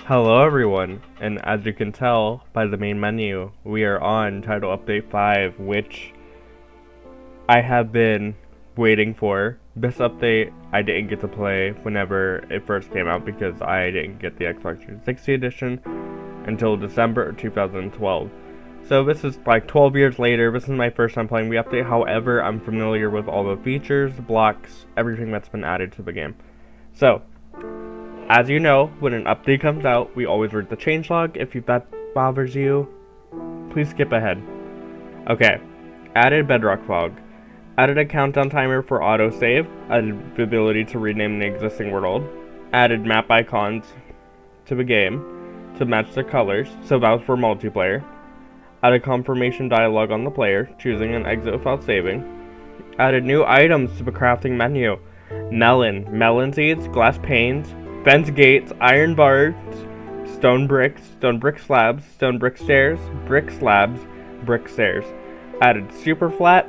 Hello everyone, and as you can tell by the main menu, we are on Title Update 5, which I have been waiting for. This update I didn't get to play whenever it first came out because I didn't get the Xbox 360 edition until December 2012. So this is like 12 years later. This is my first time playing the update. However, I'm familiar with all the features, blocks, everything that's been added to the game. So, as you know, when an update comes out, we always read the changelog. If that bothers you, please skip ahead. Okay, added bedrock fog. Added a countdown timer for autosave. Added the ability to rename the existing world. Added map icons to the game to match the colors, so that was for multiplayer. Added confirmation dialogue on the player, choosing an exit without saving. Added new items to the crafting menu. Melon seeds, glass panes, fence gates, iron bars, stone brick slabs, stone brick stairs, brick slabs, brick stairs. Added super flat,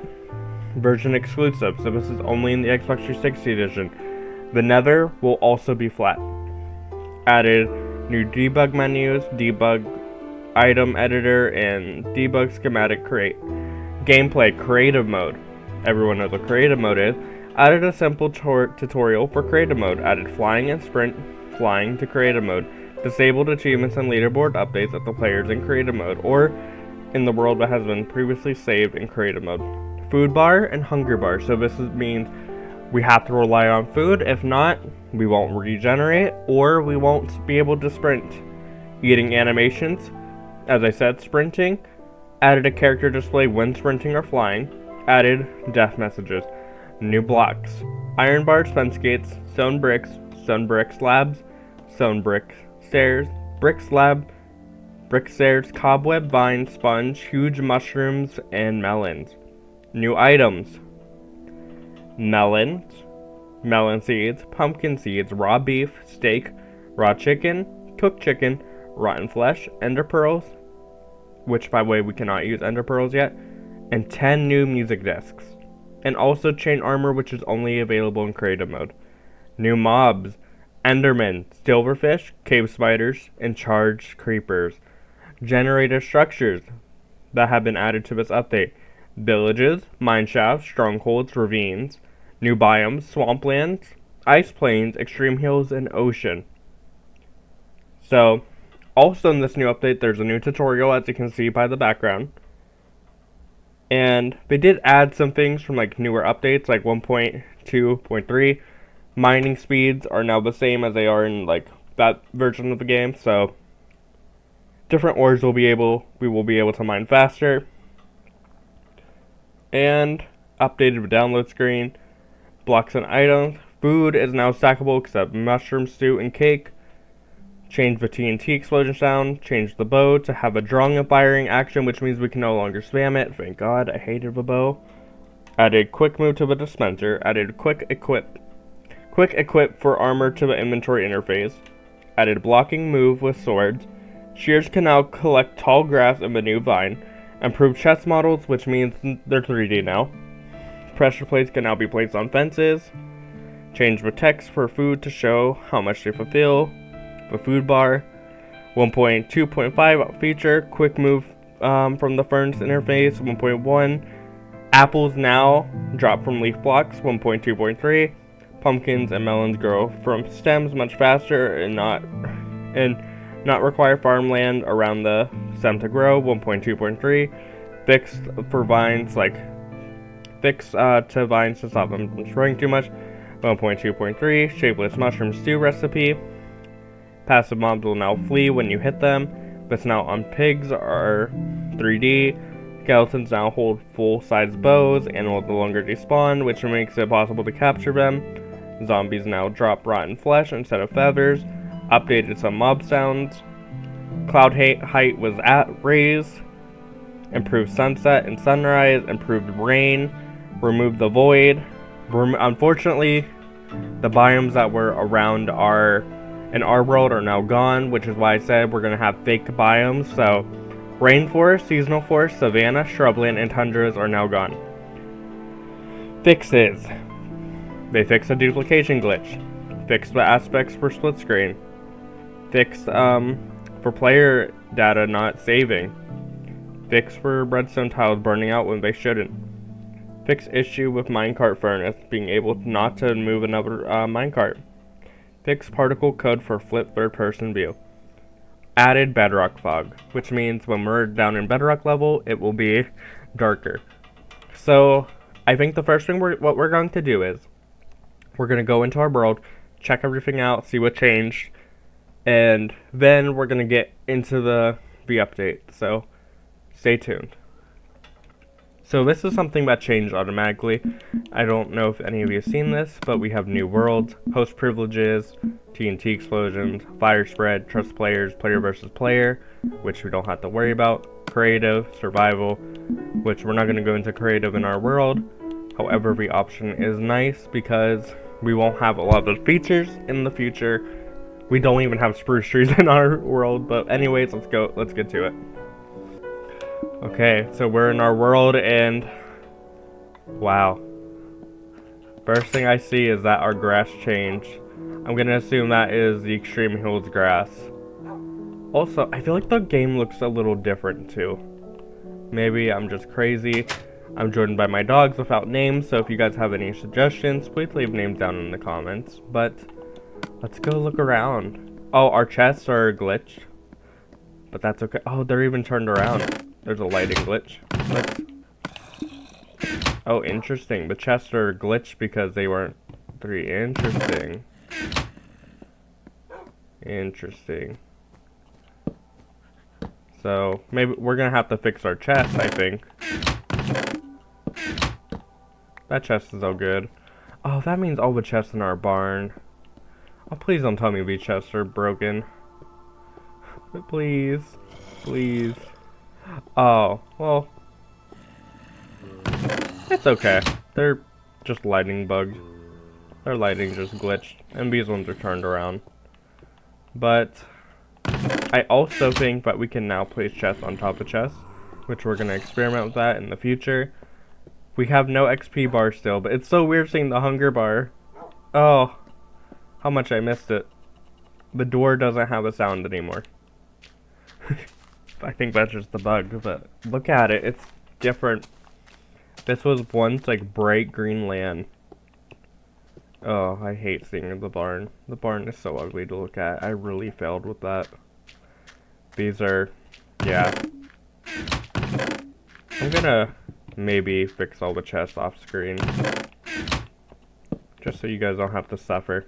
version exclusive, so this is only in the Xbox 360 edition. The nether will also be flat. Added new debug menus, debug item editor, and debug schematic create. Gameplay creative mode. Everyone knows what creative mode is. Added a simple tutorial for creative mode. Added flying and sprint flying to creative mode. Disabled achievements and leaderboard updates if the player's in creative mode or in the world that has been previously saved in creative mode. Food bar and hunger bar. So this means we have to rely on food. If not, we won't regenerate or we won't be able to sprint. Eating animations. As I said, sprinting. Added a character display when sprinting or flying. Added death messages. New blocks. Iron bars, fence gates, stone brick slabs, stone brick stairs, brick slab, brick stairs, cobweb, vine, sponge, huge mushrooms, and melons. New items. Melon seeds, pumpkin seeds, raw beef, steak, raw chicken, cooked chicken, rotten flesh, ender pearls, which by the way we cannot use ender pearls yet, and 10 new music discs. And also chain armor, which is only available in creative mode. New mobs, endermen, silverfish, cave spiders, and charged creepers. Generator structures that have been added to this update. Villages, mineshafts, strongholds, ravines. New biomes, swamplands, ice plains, extreme hills, and ocean. So, also in this new update, there's a new tutorial, as you can see by the background. And they did add some things from like newer updates, like 1.2.3. Mining speeds are now the same as they are in like that version of the game, so different ores we will be able to mine faster. And updated the download screen. Blocks and items. Food is now stackable except mushroom stew and cake. Change the TNT explosion sound. Change the bow to have a drawing and firing action, which means we can no longer spam it. Thank God, I hated the bow. Added quick move to the dispenser. Added quick equip for armor to the inventory interface. Added blocking move with swords. Shears can now collect tall grass in the new vine. Improved chest models, which means they're 3D now. Pressure plates can now be placed on fences. Change the text for food to show how much they fulfill. The food bar. 1.2.5 feature quick move from the ferns interface. 1.1 apples now drop from leaf blocks. 1.2.3 pumpkins and melons grow from stems much faster and not require farmland around the stem to grow. 1.2.3 fixed for vines, like fix to vines to stop them from spreading too much. 1.2.3 shapeless mushroom stew recipe. Passive mobs will now flee when you hit them. But now on pigs are 3D. Skeletons now hold full-size bows and will no longer despawn, which makes it possible to capture them. Zombies now drop rotten flesh instead of feathers. Updated some mob sounds. Cloud height was raised. Improved sunset and sunrise. Improved rain. Removed the void. Unfortunately, the biomes that were around in our world are now gone, which is why I said we're going to have fake biomes. So, rainforest, seasonal forest, savanna, shrubland, and tundras are now gone. Fixes. They fixed a duplication glitch. Fixed the aspects for split screen. Fix for player data not saving. Fix for redstone tiles burning out when they shouldn't. Fix issue with minecart furnace being able not to move another minecart. Fix particle code for flip third person view. Added bedrock fog, which means when we're down in bedrock level, it will be darker. So I think the first thing what we're going to do is we're going to go into our world, check everything out, see what changed, and then we're going to get into the update. So stay tuned. So this is something that changed automatically. I don't know if any of you have seen this, but we have new worlds, host privileges, TNT explosions, fire spread, trust players, player versus player, which we don't have to worry about, creative, survival, which we're not going to go into creative in our world. However, the option is nice because we won't have a lot of features in the future. We don't even have spruce trees in our world, but anyways, let's get to it. Okay, so we're in our world and wow. First thing I see is that our grass changed. I'm gonna assume that is the Extreme Hills grass. Also, I feel like the game looks a little different too. Maybe I'm just crazy. I'm joined by my dogs without names, so if you guys have any suggestions, please leave names down in the comments. But let's go look around. Oh, our chests are glitched. But that's okay. Oh, they're even turned around. There's a lighting glitch. Oh, interesting. The chests are glitched because they weren't 3. Interesting. Interesting. So, maybe we're gonna have to fix our chest, I think. That chest is all good. Oh, that means all the chests in our barn. Oh, please don't tell me these chests are broken. Please. Please. Oh, well. It's okay. They're just lightning bugs. Their lighting just glitched. And these ones are turned around. But I also think that we can now place chests on top of chests, which we're going to experiment with that in the future. We have no XP bar still, but it's so weird seeing the hunger bar. Oh, how much I missed it. The door doesn't have a sound anymore. I think that's just the bug, but look at it, it's different. This was once like bright green land. Oh, I hate seeing the barn. The barn is so ugly to look at. I really failed with that. These are, yeah. I'm gonna maybe fix all the chests off screen. Just so you guys don't have to suffer.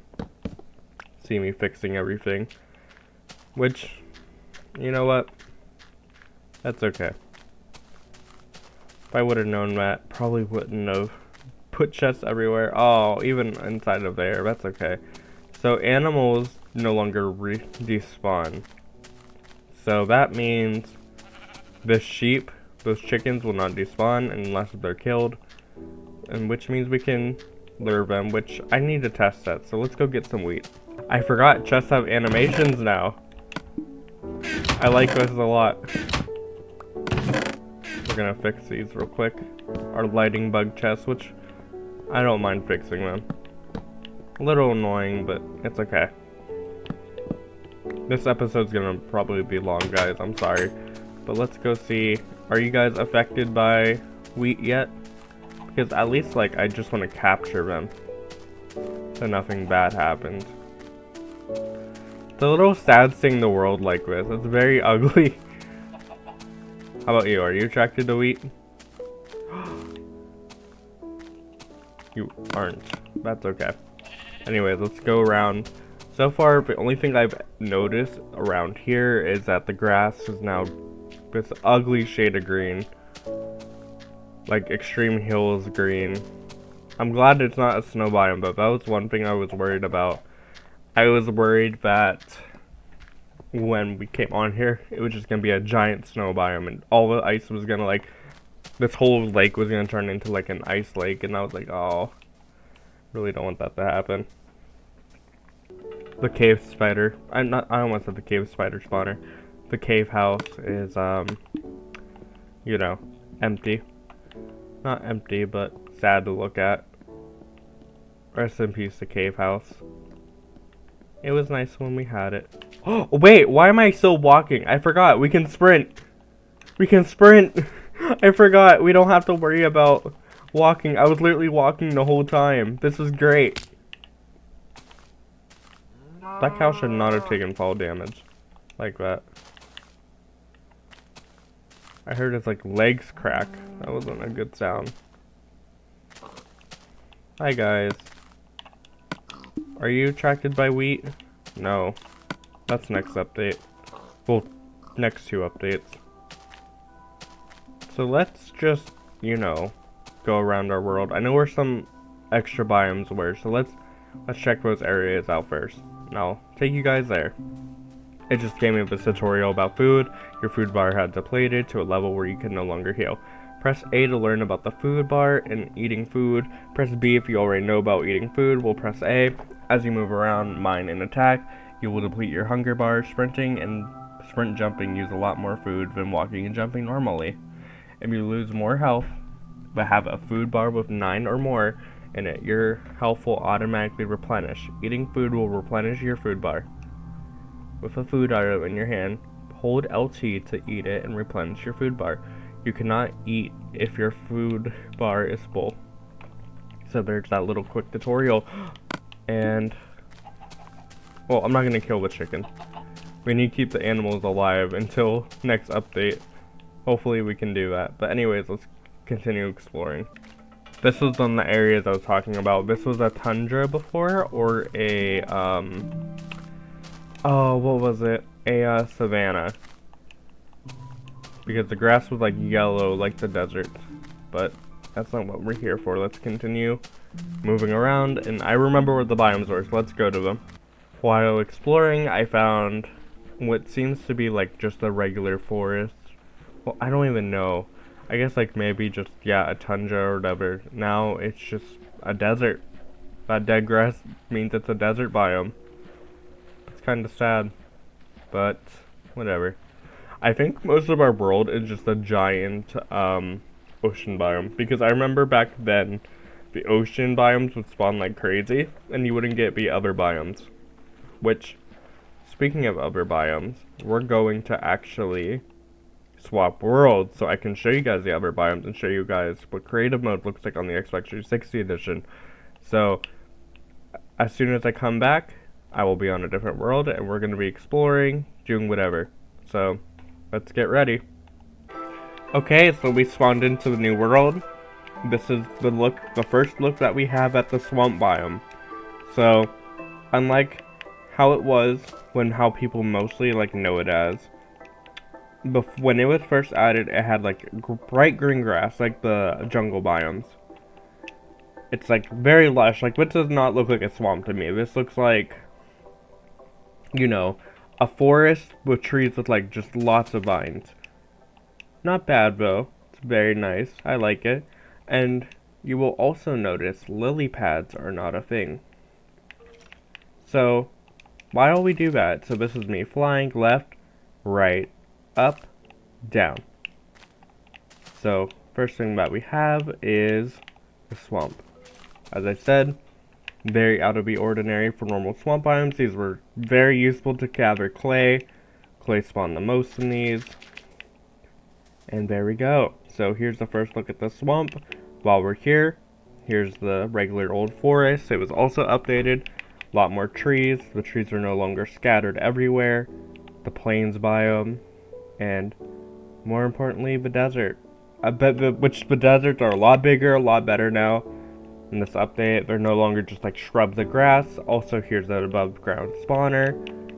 See me fixing everything. Which, you know what? That's okay. If I would have known that, probably wouldn't have put chests everywhere. Oh, even inside of there. That's okay. So animals no longer despawn. So that means the sheep, those chickens will not despawn unless they're killed. And which means we can lure them, which I need to test that. So let's go get some wheat. I forgot chests have animations now. I like this a lot. We're gonna fix these real quick. Our lighting bug chests, which I don't mind fixing them. A little annoying, but it's okay. This episode's gonna probably be long, guys. I'm sorry. But let's go see. Are you guys affected by wheat yet? Because at least, like, I just want to capture them. So nothing bad happens. It's a little sad seeing the world like this. It's very ugly. How about you? Are you attracted to wheat? You aren't. That's okay. Anyways, let's go around. So far, the only thing I've noticed around here is that the grass is now this ugly shade of green. Like Extreme Hills green. I'm glad it's not a snow biome, but that was one thing I was worried about. I was worried that when we came on here, it was just gonna be a giant snow biome and all the ice was gonna like, this whole lake was gonna turn into like an ice lake, and I was like, oh, really don't want that to happen. The cave spider, I almost said the cave spider spawner. The cave house is, you know, empty. Not empty, but sad to look at. Rest in peace, the cave house. It was nice when we had it. Oh, wait, why am I still walking? I forgot, we can sprint. We can sprint. I forgot, we don't have to worry about walking. I was literally walking the whole time. This is great. That cow should not have taken fall damage like that. I heard his like legs crack. That wasn't a good sound. Hi guys. Are you attracted by wheat? No. That's next update. Well, next 2 updates. So let's just, you know, go around our world. I know where some extra biomes were, so let's check those areas out first. And I'll take you guys there. It just gave me this tutorial about food. Your food bar had depleted to a level where you can no longer heal. Press A to learn about the food bar and eating food. Press B if you already know about eating food. We'll press A. As you move around, mine, and attack, you will deplete your hunger bar. Sprinting and sprint jumping use a lot more food than walking and jumping normally. If you lose more health, but have a food bar with 9 or more in it, your health will automatically replenish. Eating food will replenish your food bar. With a food item in your hand, hold LT to eat it and replenish your food bar. You cannot eat if your food bar is full. So there's that little quick tutorial. And, well, I'm not going to kill the chicken. We need to keep the animals alive until next update. Hopefully we can do that. But anyways, let's continue exploring. This was on the areas I was talking about. This was a tundra before, or a, oh, what was it? A savanna. Because the grass was like yellow like the desert. But that's not what we're here for. Let's continue moving around. And I remember where the biomes were, so let's go to them. While exploring, I found what seems to be like just a regular forest. Well, I don't even know. I guess like maybe just, yeah, a tundra or whatever. Now it's just a desert. That dead grass means it's a desert biome. Kind of sad, but whatever. I think most of our world is just a giant ocean biome, because I remember back then the ocean biomes would spawn like crazy and you wouldn't get the other biomes. Which, speaking of other biomes, we're going to actually swap worlds so I can show you guys the other biomes and show you guys what creative mode looks like on the Xbox 360 edition. So as soon as I come back, I will be on a different world, and we're going to be exploring, doing whatever. So, let's get ready. Okay, so we spawned into the new world. This is the first look that we have at the swamp biome. So, unlike how it was how people mostly like know it as, when it was first added, it had like bright green grass, like the jungle biomes. It's like very lush. Like, this does not look like a swamp to me. This looks like, you know, a forest with trees with like just lots of vines. Not bad though. It's very nice. I like it. And you will also notice lily pads are not a thing. So while we do that, so this is me flying left, right, up, down. So first thing that we have is the swamp. As I said, very out of the ordinary for normal swamp biomes. These were very useful to gather clay. Clay spawned the most in these. And there we go. So here's the first look at the swamp. While we're here, here's the regular old forest. It was also updated. A lot more trees. The trees are no longer scattered everywhere. The plains biome. And more importantly, the desert. I bet the deserts are a lot bigger, a lot better now. In this update, they're no longer just like shrubs of grass. Also, here's that above ground spawner.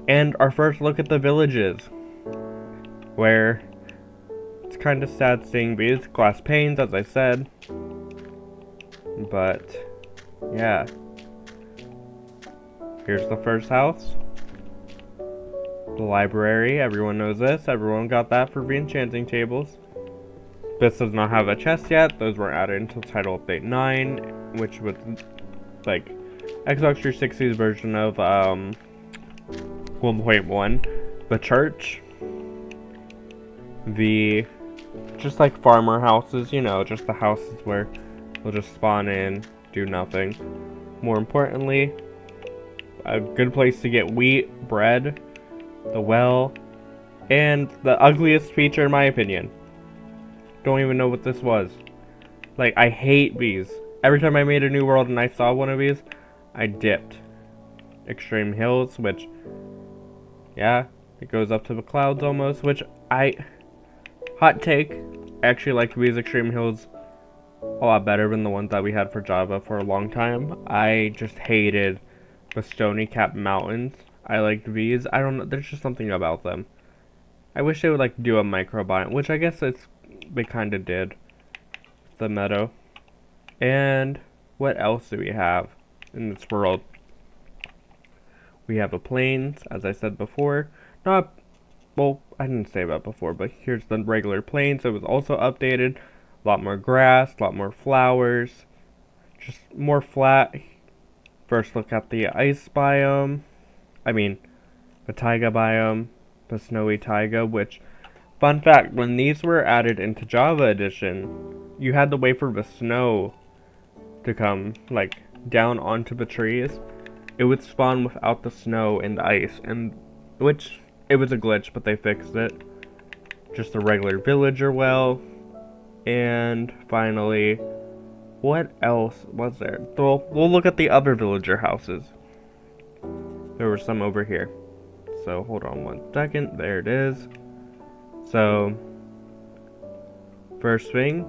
And our first look at the villages, where it's kind of sad seeing these glass panes, as I said. But yeah, here's the first house. The library, everyone knows this. Everyone got that for the enchanting tables. This does not have a chest yet. Those were added until Title Update 9, which was like Xbox 360's version of 1.1. The church, the just like farmer houses, you know, just the houses where we'll just spawn in, do nothing. More importantly, a good place to get wheat, bread, the well, and the ugliest feature in my opinion. Don't even know what this was. Like, I hate these. Every time I made a new world and I saw one of these, I dipped. Extreme Hills, which, yeah, it goes up to the clouds almost, which hot take, I actually like these Extreme Hills a lot better than the ones that we had for Java for a long time. I just hated the stony capped mountains. I liked these. I don't know, there's just something about them. I wish they would like do a microbiome, which I guess they kind of did. The meadow. And what else do we have in this world? We have a plains, as I said before. Well, I didn't say that before, but here's the regular plains. It was also updated. A lot more grass, a lot more flowers, just more flat. First look at the ice biome. I mean, the taiga biome, the snowy taiga, which, fun fact, when these were added into Java Edition, you had to wait for the snow to come, like, down onto the trees. It would spawn without the snow and the ice, and which, it was a glitch, but they fixed it. Just a regular villager well. And finally, what else was there? Well, we'll look at the other villager houses. There were some over here. So, hold on one second. There it is. So, first thing,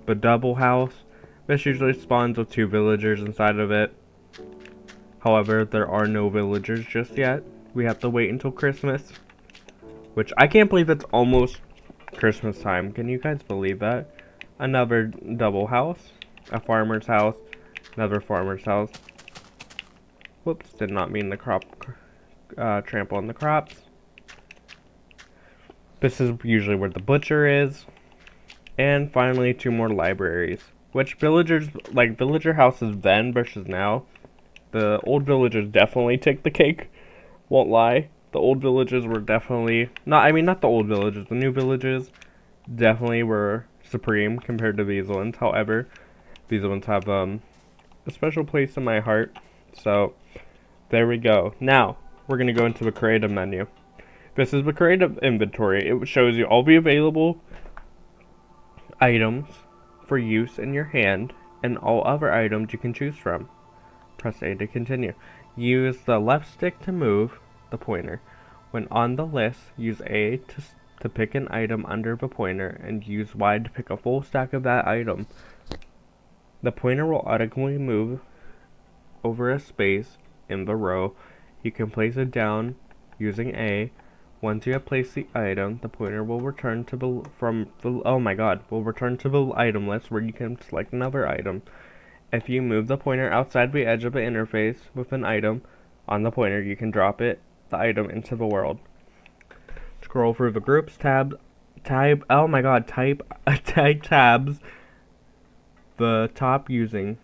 the double house. This usually spawns with 2 villagers inside of it. However, there are no villagers just yet. We have to wait until Christmas. Which, I can't believe it's almost Christmas time. Can you guys believe that? Another double house. A farmer's house. Another farmer's house. Whoops, did not mean the trample on the crops. This is usually where the butcher is. And finally, 2 more libraries. Which villagers, like villager houses then versus now, the old villagers definitely take the cake. Won't lie. The old villages were definitely, not the old villages, the new villages definitely were supreme compared to these ones. However, these ones have a special place in my heart. So, there we go. Now, we're going to go into the creative menu. This is the creative inventory. It shows you all the available items for use in your hand and all other items you can choose from. Press A to continue. Use the left stick to move the pointer. When on the list, use A to pick an item under the pointer and use Y to pick a full stack of that item. The pointer will automatically move over a space in the row. You can place it down using A. Once you have placed the item, the pointer will return to the item list where you can select another item. If you move the pointer outside the edge of the interface with an item on the pointer, you can drop the item into the world. Scroll through the groups type tabs, the top using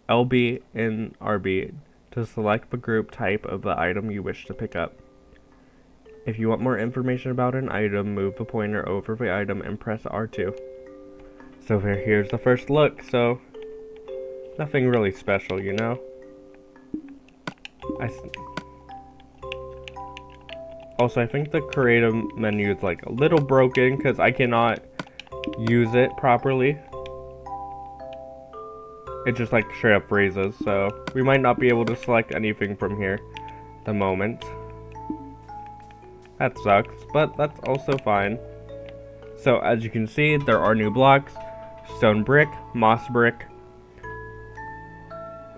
LB and RB to select the group type of the item you wish to pick up. If you want more information about an item, move the pointer over the item and press R2. So here's the first look. So nothing really special, you know. Also, I think the creative menu is like a little broken because I cannot use it properly. It just like straight up freezes, so we might not be able to select anything from here at the moment. That sucks, but that's also fine. So as you can see, there are new blocks: stone brick, moss brick,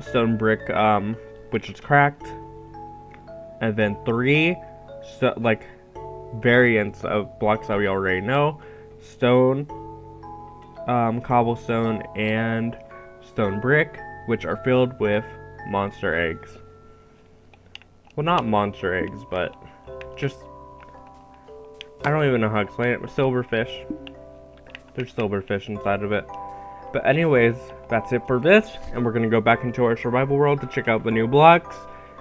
stone brick, which is cracked, and then 3 variants of blocks that we already know: stone, cobblestone, and stone brick, which are filled with monster eggs. Well, not monster eggs, but just, I don't even know how to explain it. Silverfish. There's silverfish inside of it. But anyways, that's it for this, and we're gonna go back into our survival world to check out the new blocks,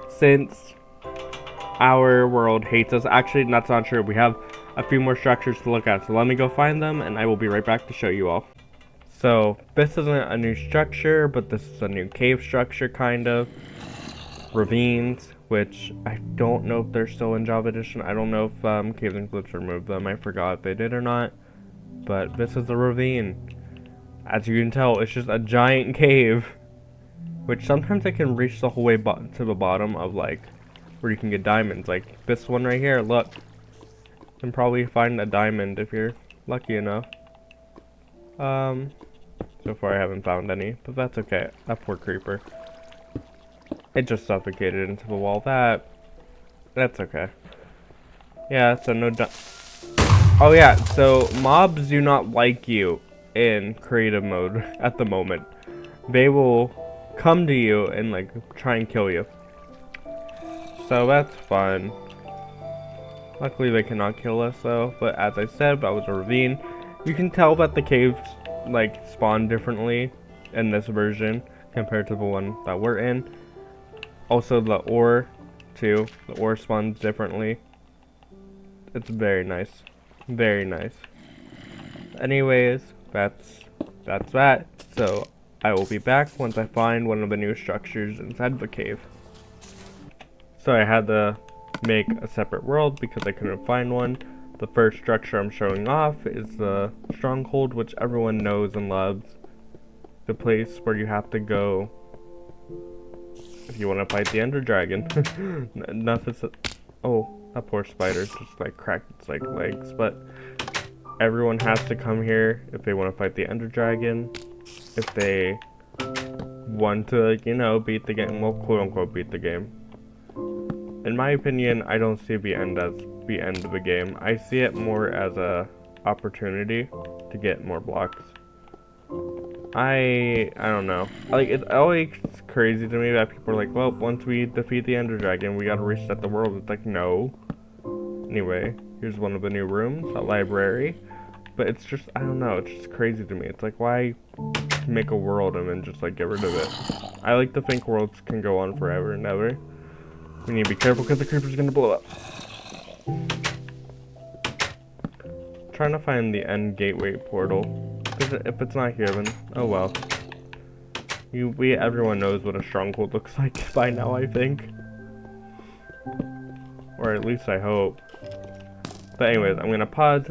since our world hates us. Actually, that's not true. We have a few more structures to look at, so let me go find them, and I will be right back to show you all. So, this isn't a new structure, but this is a new cave structure, kind of. ravines, which I don't know if they're still in Java Edition. I don't know if Caves and Cliffs removed them. I forgot if they did or not. But this is a ravine. As you can tell, it's just a giant cave, which sometimes I can reach the whole way to the bottom of, like, where you can get diamonds. Like this one right here, look. You can probably find a diamond if you're lucky enough. So far I haven't found any, but that's okay. That poor creeper. It just suffocated into the wall. That's okay. Yeah, so no oh yeah, so mobs do not like you in creative mode at the moment. They will come to you and like try and kill you. So that's fun. Luckily they cannot kill us though, but as I said, that was a ravine. You can tell that the caves like spawn differently in this version compared to the one that we're in. Also the ore too. The ore spawns differently. It's very nice. Very nice. Anyways, that's that. So I will be back once I find one of the new structures inside the cave. So I had to make a separate world because I couldn't find one. The first structure I'm showing off is the stronghold, which everyone knows and loves. The place where you have to go if you want to fight the Ender Dragon. Oh, that poor spider just like cracked its like legs. But everyone has to come here if they want to fight the Ender Dragon. If they want to, you know, beat the game. Well, quote unquote beat the game. In my opinion, I don't see the end as the end of the game. I see it more as a opportunity to get more blocks. I don't know. Like, it's always crazy to me that people are like, well, once we defeat the Ender Dragon, we gotta reset the world. It's like, no. Anyway, here's one of the new rooms, a library. But it's just, I don't know, it's just crazy to me. It's like, why make a world and then just like get rid of it? I like to think worlds can go on forever and ever. We need to be careful because the creeper's gonna blow up. Trying to find the end gateway portal. If it's not here, then oh well. Everyone knows what a stronghold looks like by now, I think. Or at least I hope. But anyways, I'm gonna pause.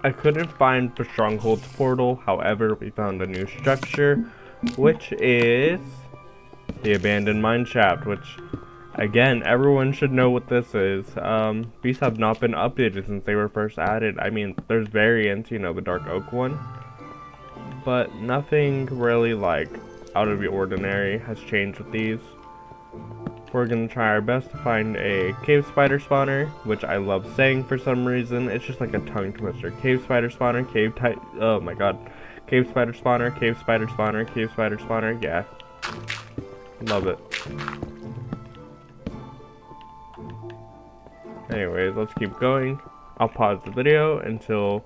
I couldn't find the stronghold's portal. However, we found a new structure, which is the abandoned mine shaft, which again, everyone should know what this is. These have not been updated since they were first added. I mean, there's variants, you know, the dark oak one. But nothing really, like, out of the ordinary has changed with these. We're gonna try our best to find a cave spider spawner, which I love saying for some reason. It's just like a tongue twister. Cave spider spawner, oh my god. Cave spider spawner, cave spider spawner, cave spider spawner, yeah. Love it. Anyways, let's keep going. I'll pause the video until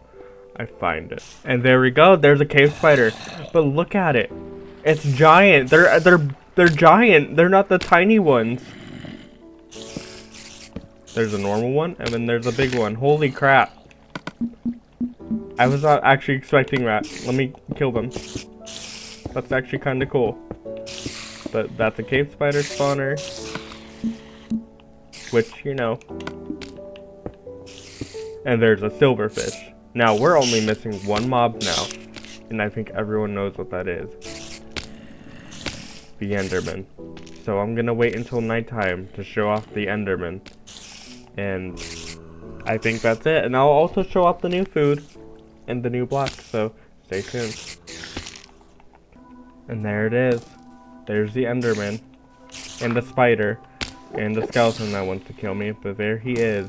I find it. And there we go. There's a cave spider. But look at it. It's giant. They're giant. They're not the tiny ones. There's a normal one, and then there's a big one. Holy crap. I was not actually expecting that. Let me kill them. That's actually kind of cool. But that's a cave spider spawner. Which, you know. And there's a silverfish. Now, we're only missing one mob now. And I think everyone knows what that is. The Enderman. So I'm gonna wait until nighttime to show off the Enderman. And I think that's it. And I'll also show off the new food and the new blocks. So stay tuned. And there it is. There's the Enderman. And the spider. And the skeleton that wants to kill me. But there he is.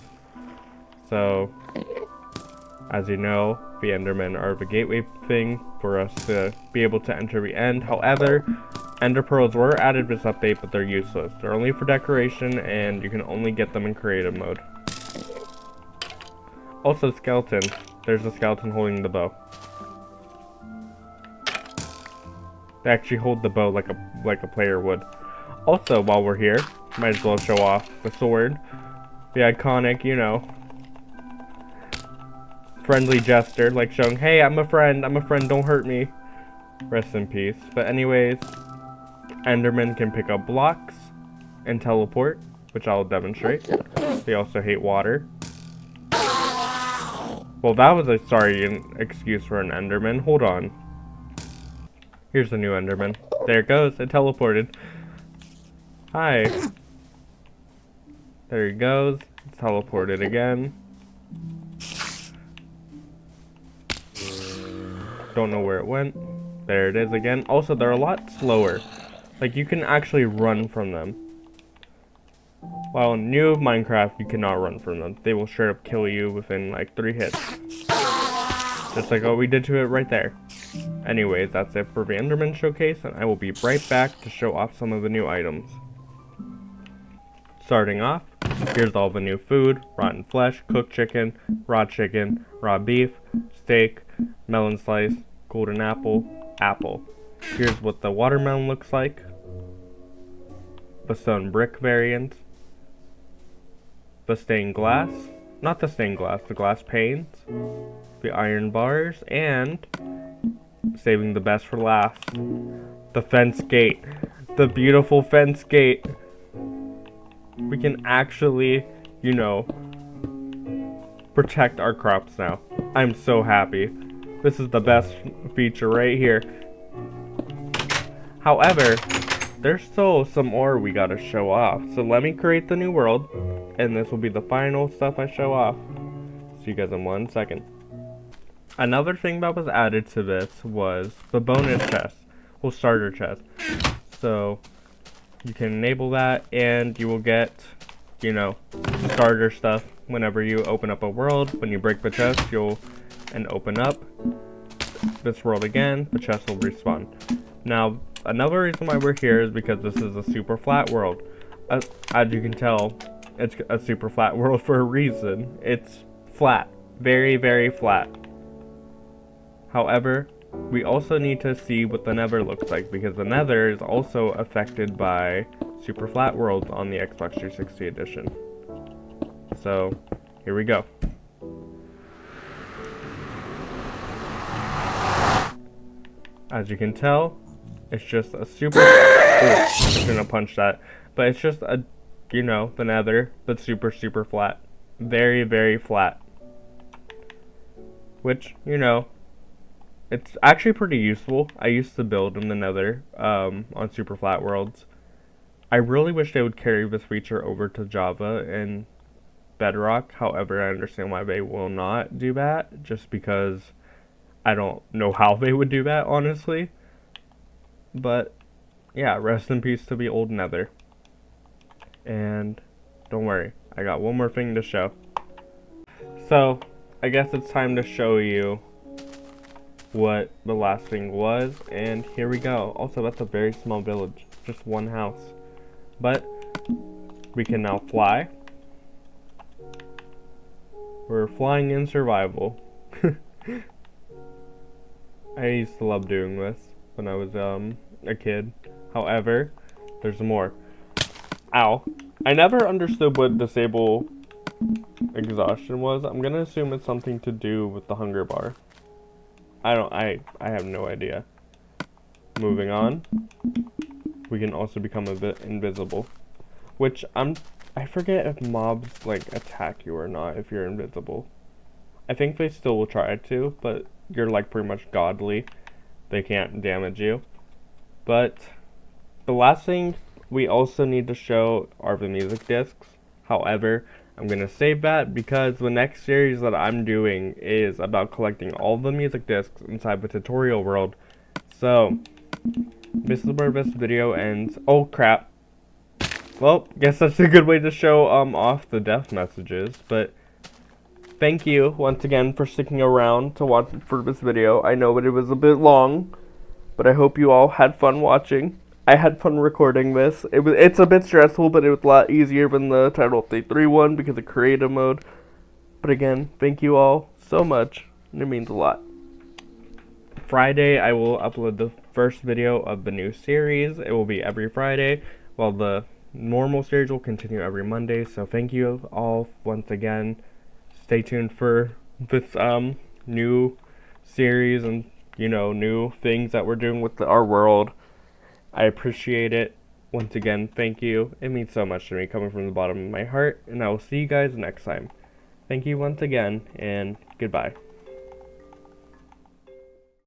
So, as you know, the Endermen are the gateway thing for us to be able to enter the end. However, Ender Pearls were added this update, but they're useless. They're only for decoration, and you can only get them in creative mode. Also, skeleton. There's a skeleton holding the bow. They actually hold the bow like a player would. Also, while we're here, might as well show off the sword. The iconic, you know, friendly gesture, like showing, hey, I'm a friend, don't hurt me. Rest in peace. But anyways, Enderman can pick up blocks, and teleport, which I'll demonstrate. They also hate water. Well, that was a sorry excuse for an Enderman. Hold on. Here's the new Enderman. There it goes. It teleported. Hi. There he goes. It's teleported again. Don't know where it went. There it is again. Also, they're a lot slower. Like, you can actually run from them. While in new Minecraft, you cannot run from them. They will straight up kill you within like 3 hits. Just like what we did to it right there. Anyways, that's it for the Enderman showcase, and I will be right back to show off some of the new items. Starting off, here's all the new food: rotten flesh, cooked chicken, raw beef, steak, melon slice, golden apple, apple. Here's what the watermelon looks like. The stone brick variant. The stained glass. Not the stained glass, the glass panes. The iron bars, and saving the best for last, the fence gate. The beautiful fence gate. We can actually, you know, protect our crops now. I'm so happy. This is the best feature right here. However, there's still some more we gotta show off. So let me create the new world, and this will be the final stuff I show off. See you guys in 1 second. Another thing that was added to this was the bonus chest. Well, starter chest. So you can enable that, and you will get, you know, starter stuff whenever you open up a world. When you break the chest, you'll open up this world again. The chest will respawn. Now, another reason why we're here is because this is a super flat world. As you can tell, it's a super flat world for a reason. It's flat. Very, very flat. However, we also need to see what the Nether looks like, because the Nether is also affected by super flat worlds on the Xbox 360 edition. So, here we go. As you can tell, it's just a super... I shouldn't have punched that. But it's just a, you know, the Nether, but super, super flat. Very, very flat. Which, you know, it's actually pretty useful. I used to build in the Nether on super flat worlds. I really wish they would carry this feature over to Java and Bedrock. However, I understand why they will not do that, just because I don't know how they would do that, honestly. But yeah, rest in peace to the old Nether. And don't worry, I got one more thing to show. So I guess it's time to show you what the last thing was, and here we go. Also, that's a very small village, just one house, but we can now fly. We're flying in survival. I used to love doing this when I was a kid. However, there's more. Ow. I never understood what disable exhaustion was. I'm gonna assume it's something to do with the hunger bar. I have no idea. Moving on. We can also become a bit invisible. Which I forget if mobs like attack you or not if you're invisible. I think they still will try to, but you're like pretty much godly. They can't damage you. But the last thing we also need to show are the music discs. However, I'm going to save that because the next series that I'm doing is about collecting all the music discs inside the tutorial world. So, this is where this video ends. Oh crap. Well, guess that's a good way to show off the death messages, but thank you once again for sticking around to watch for this video. I know that it was a bit long, but I hope you all had fun watching. I had fun recording this. It's a bit stressful, but it was a lot easier than the Title Update 3 one because of creative mode. But again, thank you all so much, and it means a lot. Friday, I will upload the first video of the new series. It will be every Friday, while the normal series will continue every Monday. So thank you all once again. Stay tuned for this new series and, you know, new things that we're doing with our world. I appreciate it, once again, thank you. It means so much to me, coming from the bottom of my heart, and I will see you guys next time. Thank you once again, and goodbye.